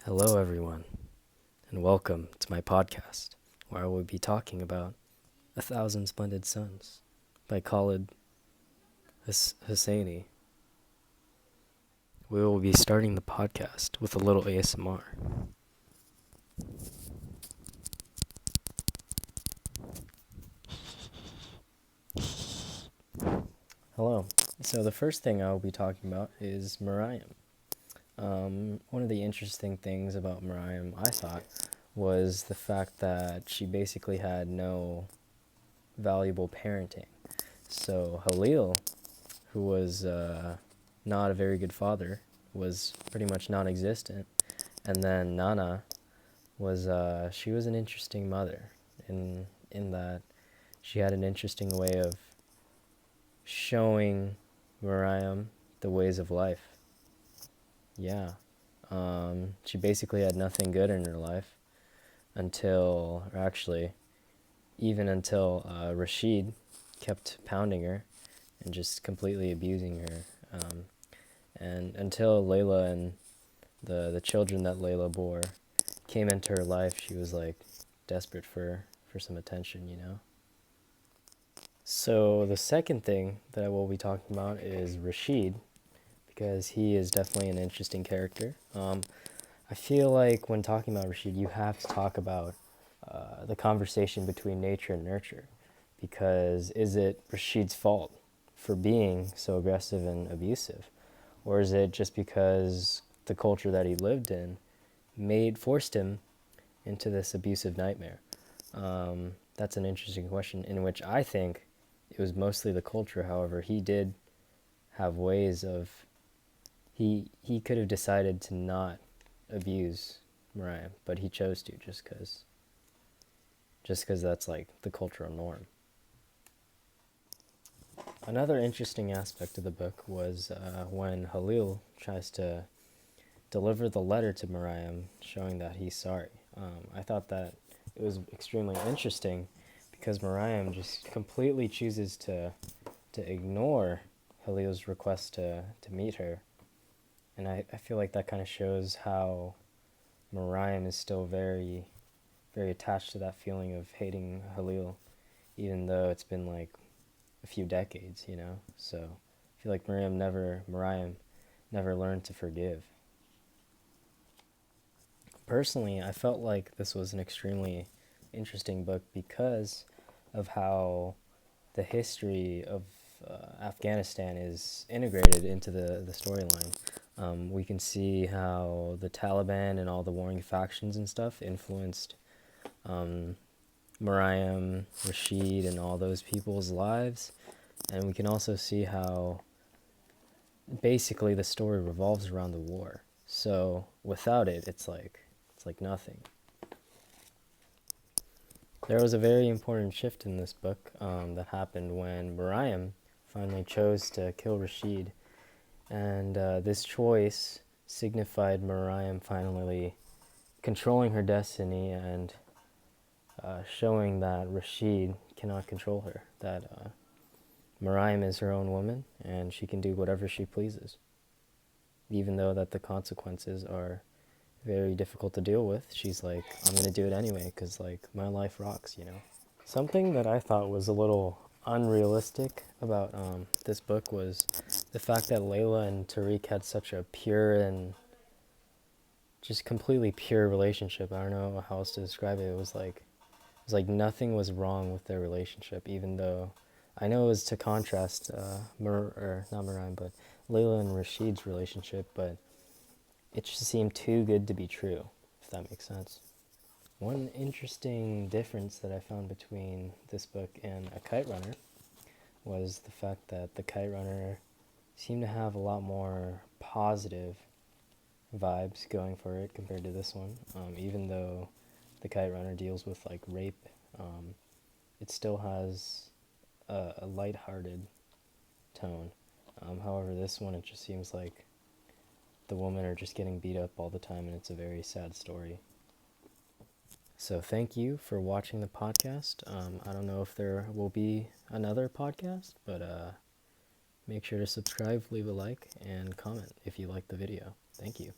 Hello, everyone, and welcome to my podcast, where I will be talking about A Thousand Splendid Suns by Khalid Hosseini. We will be starting the podcast with a little ASMR. Hello. So the first thing I will be talking about is Mariam. One of the interesting things about Mariam, I thought, was the fact that she basically had no valuable parenting. So Halil, who was not a very good father, was pretty much non-existent. And then Nana was she was an interesting mother in that she had an interesting way of showing Mariam the ways of life. Yeah. She basically had nothing good in her life until, or actually, even until Rashid kept pounding her and just completely abusing her. And until Layla and the children that Layla bore came into her life, she was like desperate for some attention, you know? So the second thing that I will be talking about is Rashid, because he is definitely an interesting character. I feel like when talking about Rashid, you have to talk about the conversation between nature and nurture, because is it Rashid's fault for being so aggressive and abusive? Or is it just because the culture that he lived in forced him into this abusive nightmare? That's an interesting question, in which I think it was mostly the culture. However, he did have ways of, he could have decided to not abuse Mariah, but he chose to just because that's like the cultural norm. Another interesting aspect of the book was when Halil tries to deliver the letter to Mariam showing that he's sorry. I thought that it was extremely interesting because Mariam just completely chooses to ignore Halil's request to meet her. And I feel like that kind of shows how Mariam is still very, very attached to that feeling of hating Halil, even though it's been like a few decades, you know? So I feel like Mariam never learned to forgive. Personally, I felt like this was an extremely interesting book because of how the history of Afghanistan is integrated into the storyline. We can see how the Taliban and all the warring factions and stuff influenced Mariam, Rashid, and all those people's lives. And we can also see how basically the story revolves around the war. So without it, it's like nothing. There was a very important shift in this book that happened when Mariam finally chose to kill Rashid. And this choice signified Mariam finally controlling her destiny and showing that Rashid cannot control her, that Mariam is her own woman and she can do whatever she pleases, even though that the consequences are very difficult to deal with. She's like, I'm going to do it anyway because like my life rocks, you know? Something that I thought was a little unrealistic about this book was the fact that Layla and Tariq had such a pure and just completely pure relationship. I don't know how else to describe it. It was like nothing was wrong with their relationship, even though I know it was to contrast not Mariam, but Layla and Rashid's relationship, but it just seemed too good to be true, if that makes sense. One interesting difference that I found between this book and A Kite Runner was the fact that The Kite Runner seemed to have a lot more positive vibes going for it compared to this one. Even though The Kite Runner deals with like rape, it still has a lighthearted tone. However, this one, it just seems like the women are just getting beat up all the time, and it's a very sad story. So thank you for watching the podcast. I don't know if there will be another podcast, but make sure to subscribe, leave a like, and comment if you like the video. Thank you.